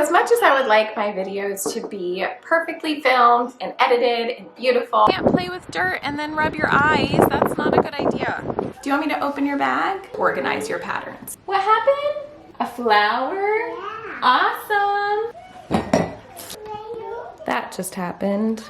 as much as I would like my videos to be perfectly filmed and edited and beautiful, you can't play with dirt and then rub your eyes. That's not a good idea. Do you want me to open your bag? Organize your patterns. What happened? A flower? Yeah. Awesome. That just happened.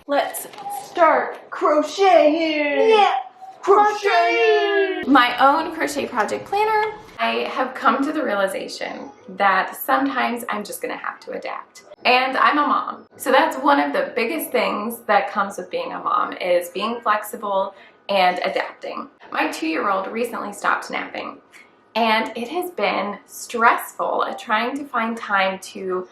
Let's start crocheting. Yeah. Crocheting. My own crochet project planner. I have come to the realization that sometimes I'm just gonna have to adapt. And I'm a mom. So that's one of the biggest things that comes with being a mom, is being flexible and adapting. My 2-year-old recently stopped napping, and it has been stressful at trying to find time to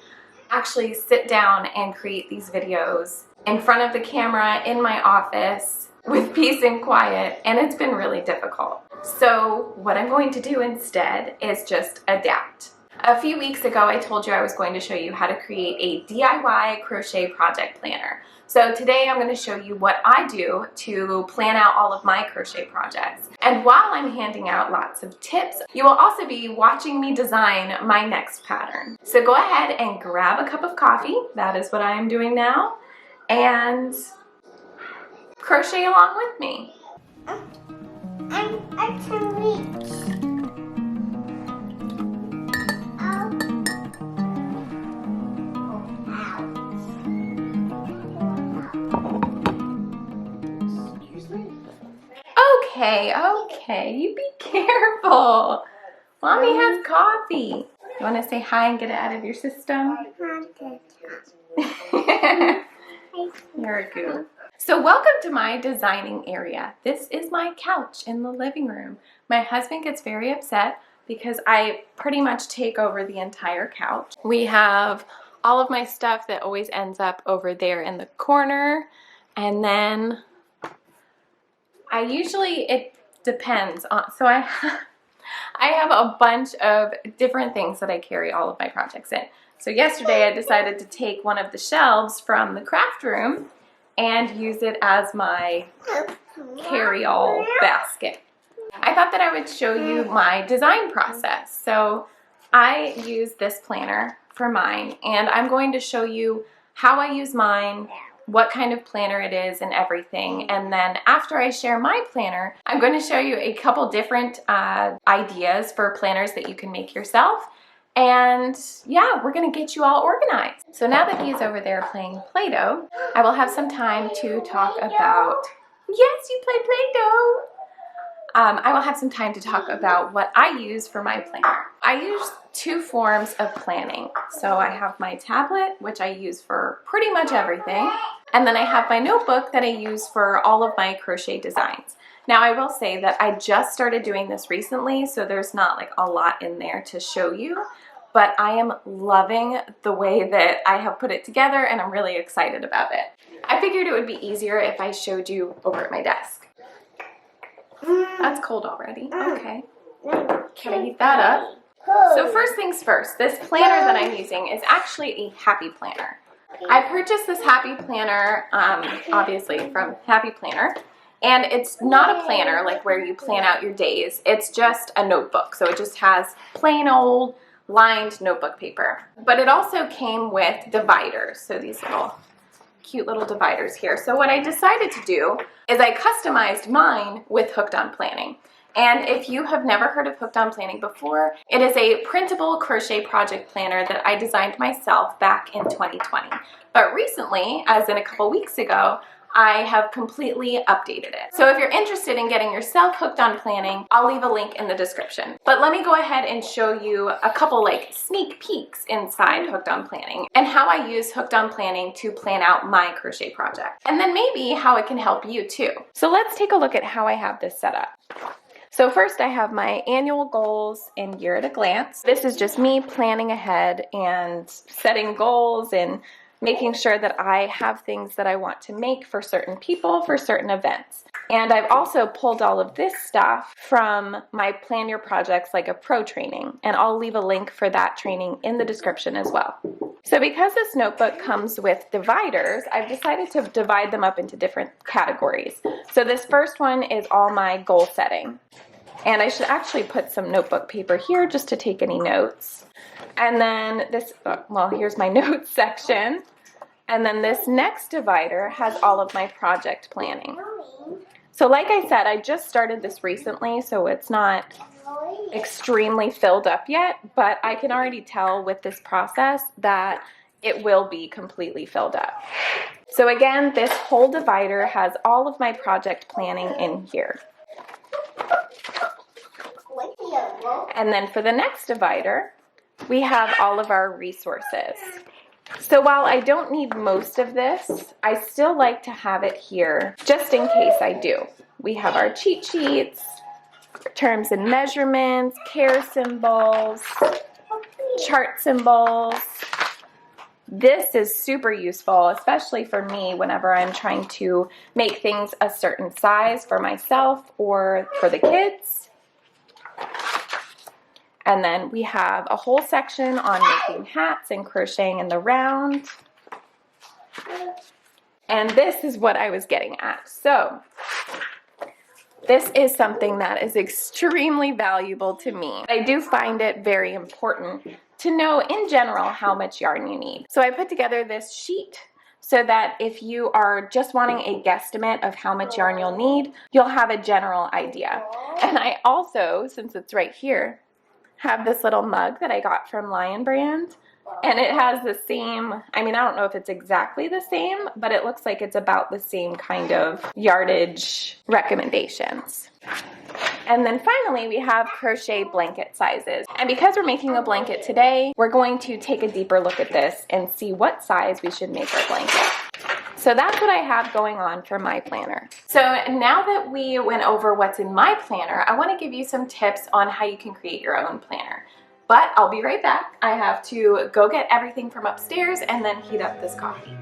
actually sit down and create these videos in front of the camera in my office with peace and quiet, and it's been really difficult. So what I'm going to do instead is just adapt. A few weeks ago, I told you I was going to show you how to create a DIY crochet project planner. So today I'm going to show you what I do to plan out all of my crochet projects. And while I'm handing out lots of tips, you will also be watching me design my next pattern. So go ahead and grab a cup of coffee. That is what I am doing now. And crochet along with me. I can reach. Okay, you be careful. Mommy has coffee. You want to say hi and get it out of your system? You're a goof. So welcome to my designing area. This is my couch in the living room. My husband gets very upset because I pretty much take over the entire couch. We have all of my stuff that always ends up over there in the corner, and then it depends on, so I have a bunch of different things that I carry all of my projects in. So yesterday I decided to take one of the shelves from the craft room and use it as my carry-all basket. I thought that I would show you my design process. So I use this planner for mine, and I'm going to show you how I use mine, what kind of planner it is and everything. And then after I share my planner, I'm going to show you a couple different ideas for planners that you can make yourself. And yeah, we're going to get you all organized. So now that he's over there playing Play-Doh, I will have some time to talk about, yes, you play Play-Doh. I will have some time to talk about what I use for my planner. I use 2 forms of planning. So I have my tablet, which I use for pretty much everything. And then I have my notebook that I use for all of my crochet designs. Now I will say that I just started doing this recently, so there's not like a lot in there to show you, but I am loving the way that I have put it together, and I'm really excited about it. I figured it would be easier if I showed you over at my desk. That's cold already. Okay. Can I heat that up? So first things first, this planner that I'm using is actually a happy planner. I purchased this happy planner, obviously from Happy Planner, and it's not a planner like where you plan out your days. It's just a notebook, so it just has plain old lined notebook paper. But it also came with dividers, so these little cute little dividers here. So what I decided to do is I customized mine with Hooked on Planning. And if you have never heard of Hooked on Planning before, it is a printable crochet project planner that I designed myself back in 2020. But recently, as in a couple weeks ago, I have completely updated it. So if you're interested in getting yourself hooked on planning, I'll leave a link in the description. But let me go ahead and show you a couple like sneak peeks inside Hooked on Planning and how I use Hooked on Planning to plan out my crochet project. And then maybe how it can help you too. So let's take a look at how I have this set up. So first I have my annual goals in Year at a Glance. This is just me planning ahead and setting goals and making sure that I have things that I want to make for certain people, for certain events. And I've also pulled all of this stuff from my Plan Your Projects Like a Pro training, and I'll leave a link for that training in the description as well. So because this notebook comes with dividers, I've decided to divide them up into different categories. So this first one is all my goal setting. And I should actually put some notebook paper here just to take any notes. And then this, well, here's my notes section. And then this next divider has all of my project planning. So like I said, I just started this recently, so it's not extremely filled up yet, but I can already tell with this process that it will be completely filled up. So again, this whole divider has all of my project planning in here. And then for the next divider, we have all of our resources. So while I don't need most of this, I still like to have it here just in case I do. We have our cheat sheets, terms and measurements, care symbols, chart symbols. This is super useful, especially for me whenever I'm trying to make things a certain size for myself or for the kids. And then we have a whole section on making hats and crocheting in the round. And this is what I was getting at. So this is something that is extremely valuable to me. I do find it very important to know in general how much yarn you need. So I put together this sheet so that if you are just wanting a guesstimate of how much yarn you'll need, you'll have a general idea. And I also, since it's right here, have this little mug that I got from Lion Brand, and it has the same, I mean, I don't know if it's exactly the same, but it looks like it's about the same kind of yardage recommendations. And then finally, we have crochet blanket sizes. And because we're making a blanket today, we're going to take a deeper look at this and see what size we should make our blanket. So that's what I have going on for my planner. So now that we went over what's in my planner, I want to give you some tips on how you can create your own planner. But I'll be right back. I have to go get everything from upstairs and then heat up this coffee.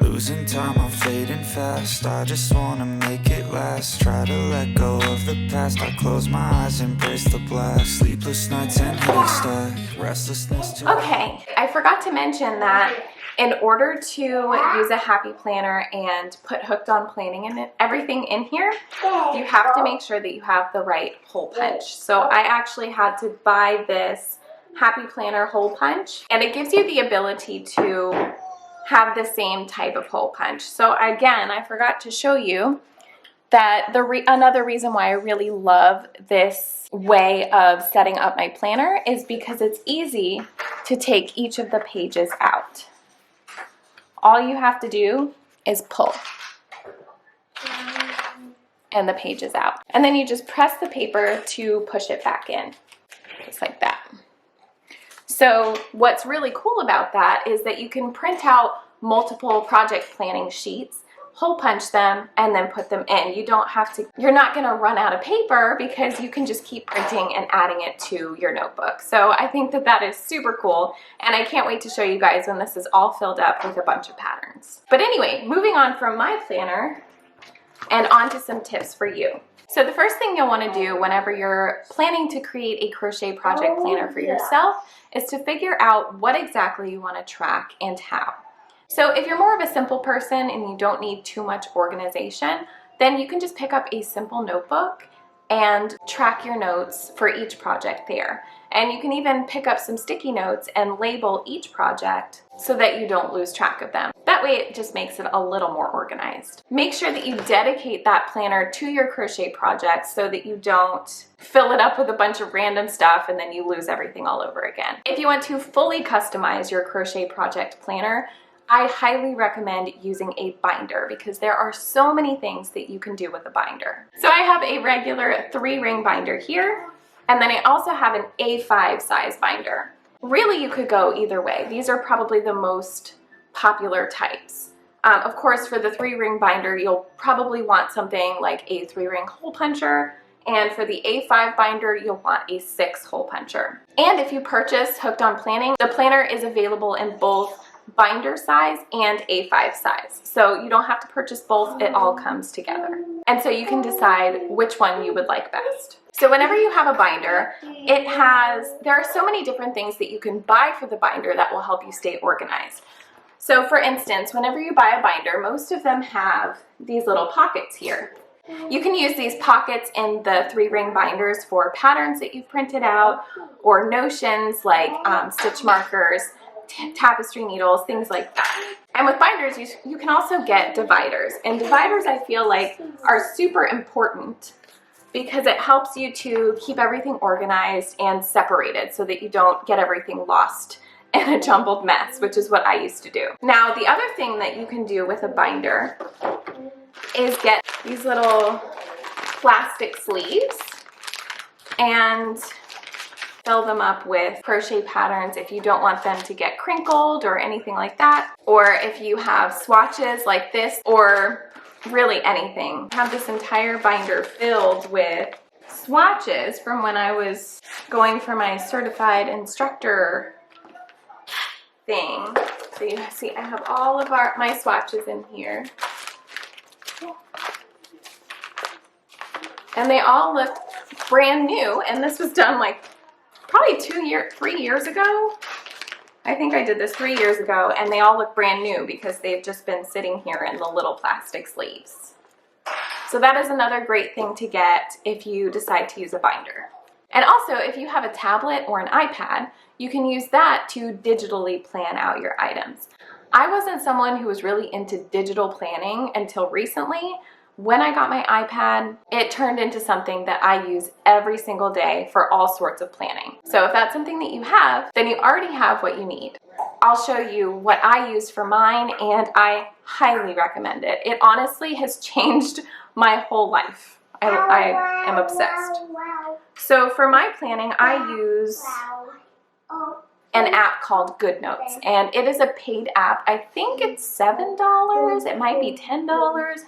Losing time, I'm fading fast. I just wanna make it last. Try to let go of the past. I close my eyes, embrace the blast. Sleepless nights and headache stack. Restlessness too. Okay, I forgot to mention that in order to use a happy planner and put hooked on planning and everything in here, you have to make sure that you have the right hole punch. So I actually had to buy this happy planner hole punch, and it gives you the ability to have the same type of hole punch. So again, I forgot to show you that another reason why I really love this way of setting up my planner is because it's easy to take each of the pages out. All you have to do is pull, and the page is out. And then you just press the paper to push it back in, just like that. So what's really cool about that is that you can print out multiple project planning sheets, hole punch them, and then put them in. You don't have to, you're not gonna run out of paper because you can just keep printing and adding it to your notebook. So I think that that is super cool, and I can't wait to show you guys when this is all filled up with a bunch of patterns. But anyway, moving on from my planner and on to some tips for you. So the first thing you'll want to do whenever you're planning to create a crochet project planner for yourself is to figure out what exactly you want to track and how. So if you're more of a simple person and you don't need too much organization, then you can just pick up a simple notebook and track your notes for each project there. And you can even pick up some sticky notes and label each project so that you don't lose track of them. That way it just makes it a little more organized. Make sure that you dedicate that planner to your crochet projects so that you don't fill it up with a bunch of random stuff and then you lose everything all over again. If you want to fully customize your crochet project planner, I highly recommend using a binder because there are so many things that you can do with a binder. So I have a regular 3-ring binder here, and then I also have an A5 size binder. Really, you could go either way. These are probably the most popular types. Of course, for the 3-ring binder, you'll probably want something like a 3-ring hole puncher, and for the A5 binder, you'll want a 6 hole puncher. And if you purchase Hooked on Planning, the planner is available in both binder size and A5 size. So you don't have to purchase both, it all comes together. And so you can decide which one you would like best. So whenever you have a binder, there are so many different things that you can buy for the binder that will help you stay organized. So for instance, whenever you buy a binder, most of them have these little pockets here. You can use these pockets in the 3-ring binders for patterns that you've printed out, or notions like stitch markers, tapestry needles, things like that. And with binders, you can also get dividers. And dividers, I feel like, are super important because it helps you to keep everything organized and separated so that you don't get everything lost in a jumbled mess, which is what I used to do. Now, the other thing that you can do with a binder is get these little plastic sleeves and fill them up with crochet patterns if you don't want them to get crinkled or anything like that. Or if you have swatches like this, or really anything. I have this entire binder filled with swatches from when I was going for my certified instructor thing. So you see I have all of my swatches in here. And they all look brand new, and this was done like probably 3 years ago. I think I did this 3 years ago, and they all look brand new because they've just been sitting here in the little plastic sleeves. So that is another great thing to get if you decide to use a binder. And also, if you have a tablet or an iPad, you can use that to digitally plan out your items. I wasn't someone who was really into digital planning until recently. When I got my iPad, it turned into something that I use every single day for all sorts of planning. So if that's something that you have, then you already have what you need. I'll show you what I use for mine, and I highly recommend it. It honestly has changed my whole life. I am obsessed. So for my planning, I use an app called GoodNotes, and it is a paid app. I think it's $7. It might be $10.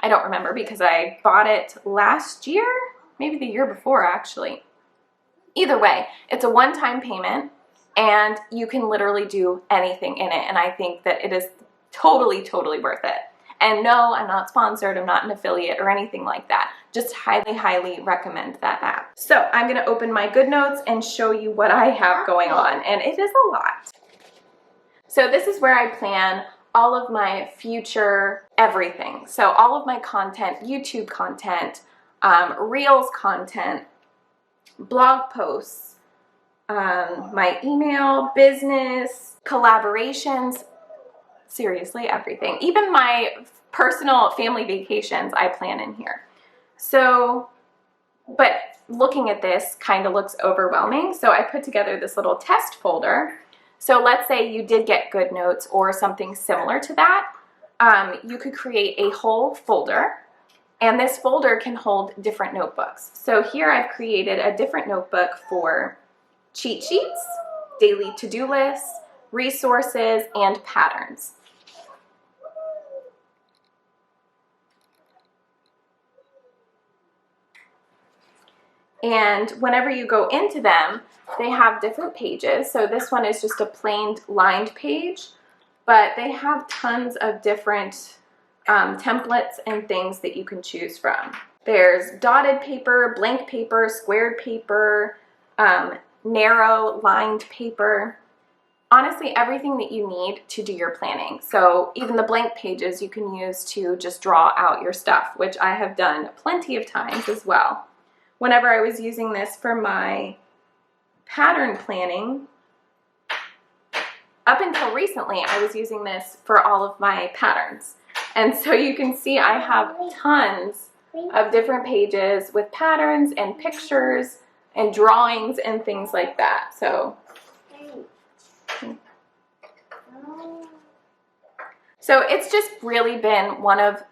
I don't remember because I bought it last year, maybe the year before actually. Either way, it's a one-time payment and you can literally do anything in it, and I think that it is totally, totally worth it. And no, I'm not sponsored, I'm not an affiliate or anything like that. Just highly, highly recommend that app. So I'm gonna open my GoodNotes and show you what I have going on, and it is a lot. So this is where I plan all of my future everything. So all of my content, YouTube content, Reels content, blog posts, my email, business, collaborations, seriously everything. Even my personal family vacations I plan in here. So, but looking at this kind of looks overwhelming. So I put together this little test folder. So let's say you did get GoodNotes or something similar to that. You could create a whole folder, and this folder can hold different notebooks. So here I've created a different notebook for cheat sheets, daily to-do lists, resources, and patterns. And whenever you go into them, they have different pages. So this one is just a plain lined page, but they have tons of different templates and things that you can choose from. There's dotted paper, blank paper, squared paper, narrow lined paper. Honestly, everything that you need to do your planning. So even the blank pages you can use to just draw out your stuff, which I have done plenty of times as well. Whenever I was using this for my pattern planning, up until recently, I was using this for all of my patterns. And so you can see I have tons of different pages with patterns and pictures and drawings and things like that. So it's just really been one of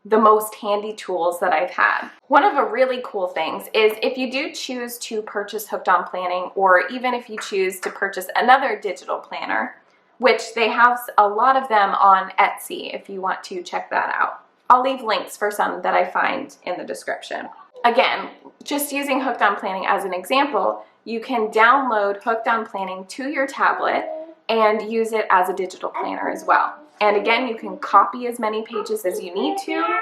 the most handy tools that I've had. One of the really cool things is if you do choose to purchase Hooked on Planning, or even if you choose to purchase another digital planner, which they have a lot of them on Etsy if you want to check that out. I'll leave links for some that I find in the description. Again, just using Hooked on Planning as an example, you can download Hooked on Planning to your tablet and use it as a digital planner as well. And again, you can copy as many pages as you need to.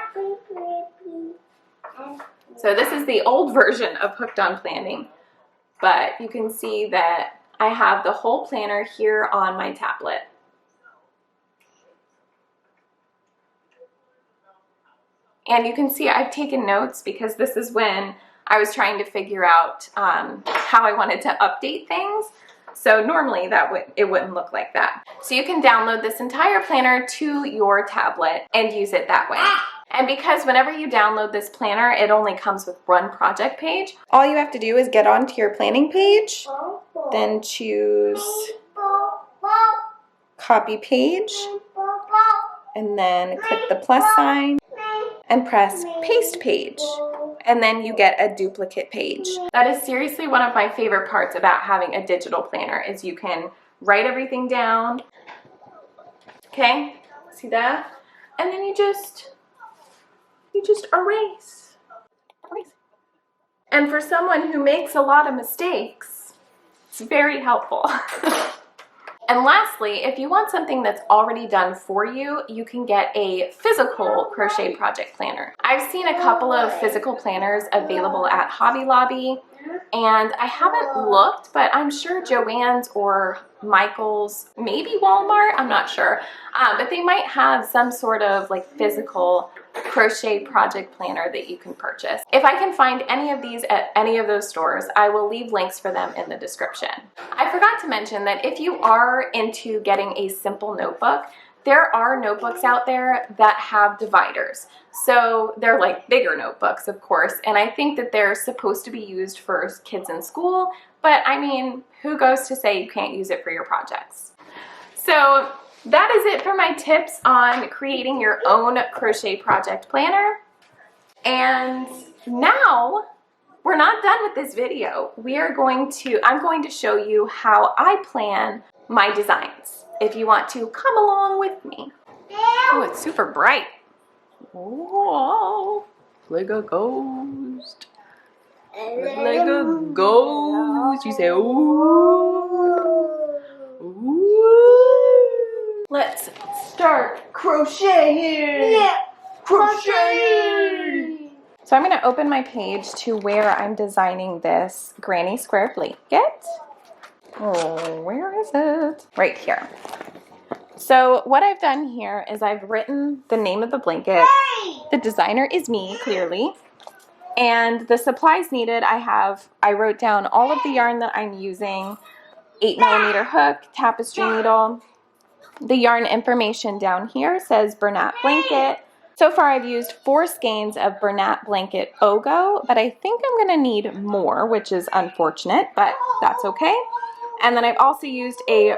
So this is the old version of Hooked on Planning, but you can see that I have the whole planner here on my tablet. And you can see I've taken notes because this is when I was trying to figure out how I wanted to update things. So normally it wouldn't look like that. So you can download this entire planner to your tablet and use it that way. And because whenever you download this planner, it only comes with one project page. All you have to do is get onto your planning page, then choose copy page, and then click the plus sign and press paste page. And then you get a duplicate page. That is seriously one of my favorite parts about having a digital planner is you can write everything down. Okay, see that? And then you just erase. And for someone who makes a lot of mistakes, it's very helpful. And lastly, if you want something that's already done for you, you can get a physical crochet project planner. I've seen a couple of physical planners available at Hobby Lobby, and I haven't looked, but I'm sure Joann's or Michael's, maybe Walmart, I'm not sure, but they might have some sort of like physical crochet project planner that you can purchase. If I can find any of these at any of those stores, I will leave links for them in the description. I forgot to mention that if you are into getting a simple notebook, there are notebooks out there that have dividers. So they're like bigger notebooks, of course, and I think that they're supposed to be used for kids in school, but I mean, who goes to say you can't use it for your projects? So that is it for my tips on creating your own crochet project planner. And now we're not done with this video. I'm going to show you how I plan my designs if you want to come along with me. Oh, it's super bright. Oh, like a ghost. Like a ghost. You say, ooh. Ooh. Let's start crocheting. Yeah. Crocheting. So I'm going to open my page to where I'm designing this granny square blanket. Oh, where is it? Right here. So what I've done here is I've written the name of the blanket. The designer is me, clearly. And the supplies needed, I wrote down all of the yarn that I'm using, 8mm hook, tapestry needle. The yarn information down here says Bernat blanket. So far I've used 4 skeins of Bernat blanket Ogo, but I think I'm going to need more, which is unfortunate, but that's okay. And then I've also used a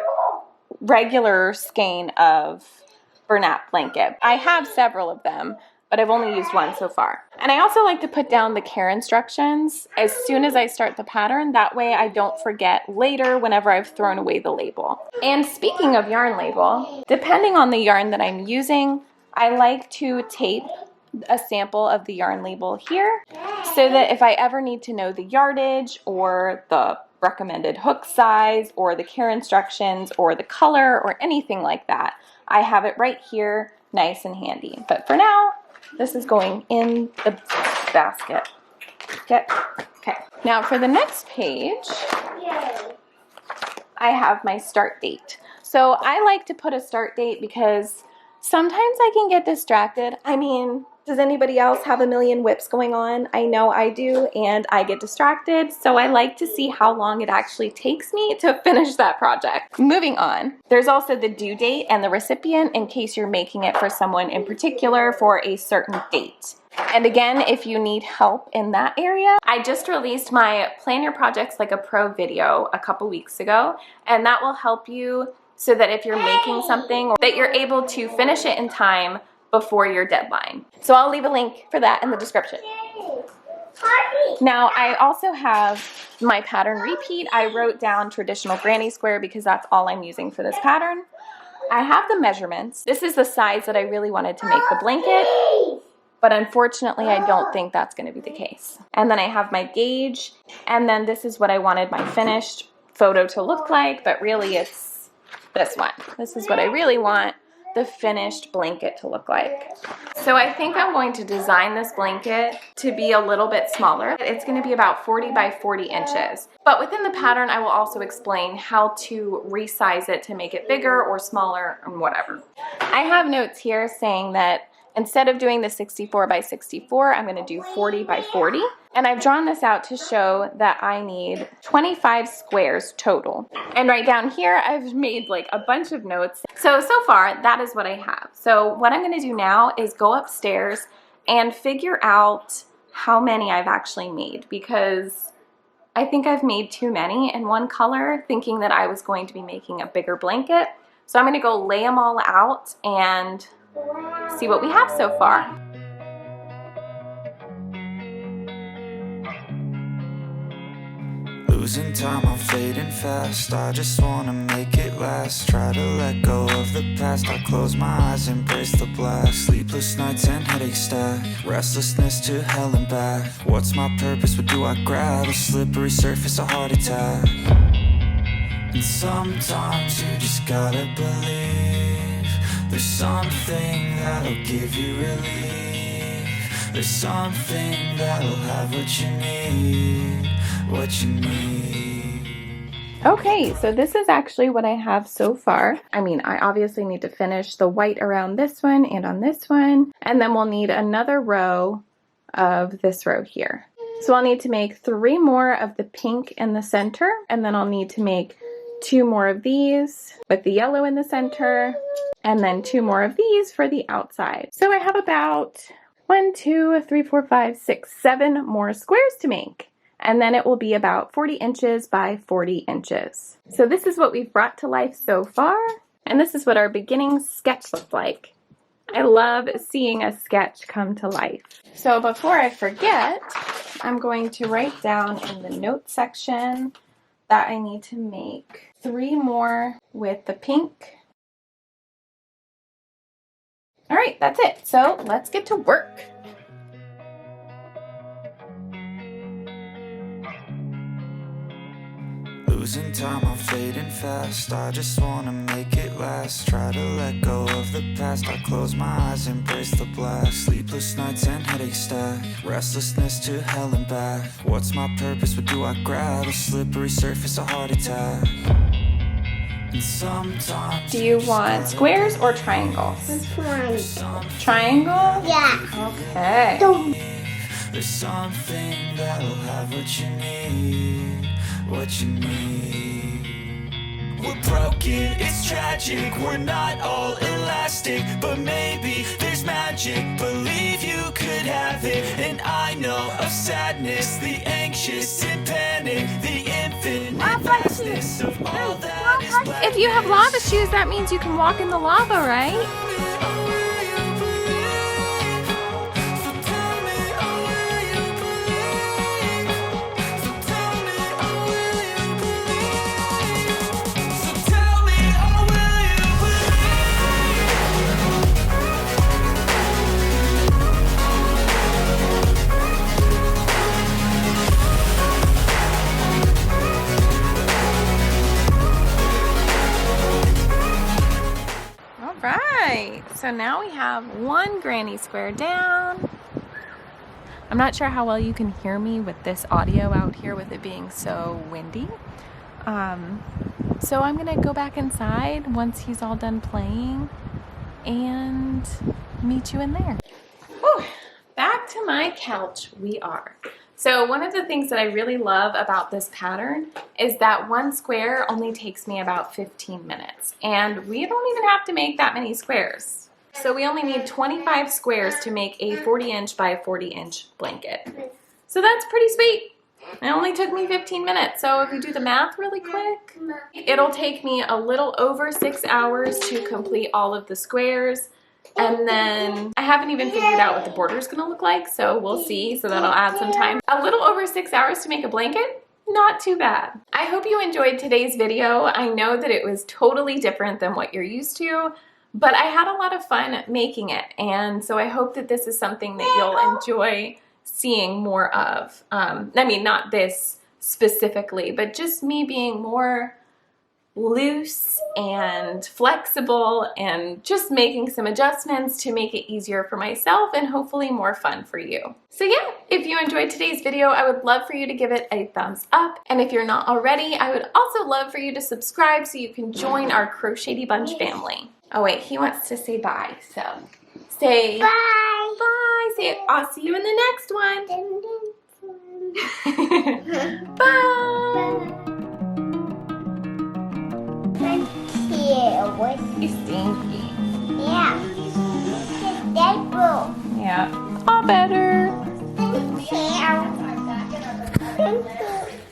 regular skein of Bernat blanket. I have several of them, but I've only used one so far. And I also like to put down the care instructions as soon as I start the pattern. That way I don't forget later whenever I've thrown away the label. And speaking of yarn label, depending on the yarn that I'm using, I like to tape a sample of the yarn label here so that if I ever need to know the yardage or the recommended hook size or the care instructions or the color or anything like that, I have it right here, nice and handy. But for now, this is going in the basket. Okay. Now for the next page, I have my start date. So I like to put a start date because sometimes I can get distracted. I mean, does anybody else have a million whips going on? I know I do, and I get distracted, so I like to see how long it actually takes me to finish that project. Moving on, there's also the due date and the recipient in case you're making it for someone in particular for a certain date. And again, if you need help in that area, I just released my Plan Your Projects Like a Pro video a couple weeks ago, and that will help you so that if you're making something, that you're able to finish it in time before your deadline. So I'll leave a link for that in the description. Now I also have my pattern repeat. I wrote down traditional granny square because that's all I'm using for this pattern. I have the measurements. This is the size that I really wanted to make the blanket, but unfortunately I don't think that's going to be the case. And then I have my gauge, and then this is what I wanted my finished photo to look like, but really it's this one. This is what I really want the finished blanket to look like. So I think I'm going to design this blanket to be a little bit smaller. It's going to be about 40 by 40 inches. But within the pattern, I will also explain how to resize it to make it bigger or smaller or whatever. I have notes here saying that Instead of doing the 64 by 64, I'm going to do 40 by 40. And I've drawn this out to show that I need 25 squares total. And right down here, I've made like a bunch of notes. So far, that is what I have. So what I'm going to do now is go upstairs and figure out how many I've actually made, because I think I've made too many in one color, thinking that I was going to be making a bigger blanket. So I'm going to go lay them all out and see what we have so far. Losing time, I'm fading fast. I just wanna make it last. Try to let go of the past. I close my eyes, embrace the blast. Sleepless nights and headaches stack. Restlessness to hell and back. What's my purpose? What do I grab? A slippery surface, a heart attack. And sometimes you just gotta believe there's something that'll give you relief. There's something that'll have what you need. What you need. Okay, so this is actually what I have so far. I mean, I obviously need to finish the white around this one and on this one, and then we'll need another row of this row here. So I'll need to make 3 more of the pink in the center, and then I'll need to make 2 more of these with the yellow in the center, and then 2 more of these for the outside. So I have about 1, 2, 3, 4, 5, 6, 7 more squares to make. And then it will be about 40 inches by 40 inches. So this is what we've brought to life so far. And this is what our beginning sketch looked like. I love seeing a sketch come to life. So before I forget, I'm going to write down in the notes section that I need to make 3 more with the pink. All right, that's it. So let's get to work. Losing time, I'm fading fast. I just wanna make it last. Try to let go of the past. I close my eyes, embrace the blast. Sleepless nights and headaches stack. Restlessness to hell and back. What's my purpose? What do I grab? A slippery surface, a heart attack. And sometimes Do you want squares or triangles? Triangle? Yeah. Okay. there's something that'll have what you need. What you need. We're broken, it's tragic. We're not all elastic, but maybe there's magic. Believe you could have it. And I know of sadness, the anxious and panic, the infinite vastness of all that is black. If you have lava shoes, that means you can walk in the lava, right? So now we have one granny square down. I'm not sure how well you can hear me with this audio out here with it being so windy. So I'm gonna go back inside once he's all done playing and meet you in there. Whew, back to my couch we are. So one of the things that I really love about this pattern is that one square only takes me about 15 minutes. And we don't even have to make that many squares. So we only need 25 squares to make a 40-inch by 40-inch blanket. So that's pretty sweet. It only took me 15 minutes. So if you do the math really quick, it'll take me a little over 6 hours to complete all of the squares. And then I haven't even figured out what the border is going to look like, so we'll see. So that'll add some time. A little over 6 hours to make a blanket. Not too bad. I hope you enjoyed today's video. I know that it was totally different than what you're used to, but I had a lot of fun making it. And so I hope that this is something that you'll enjoy seeing more of. I mean, not this specifically, but just me being more loose and flexible and just making some adjustments to make it easier for myself and hopefully more fun for you. So yeah, if you enjoyed today's video, I would love for you to give it a thumbs up. And if you're not already, I would also love for you to subscribe so you can join our CROCHET'DY Bunch family. Oh wait, he wants to say bye, so Say Bye. bye. Say, I'll see you in the next one. Dun, dun, Bye. Thank you. You stinky. Yeah. That broke. Yeah. All better. Thank you. Thank you.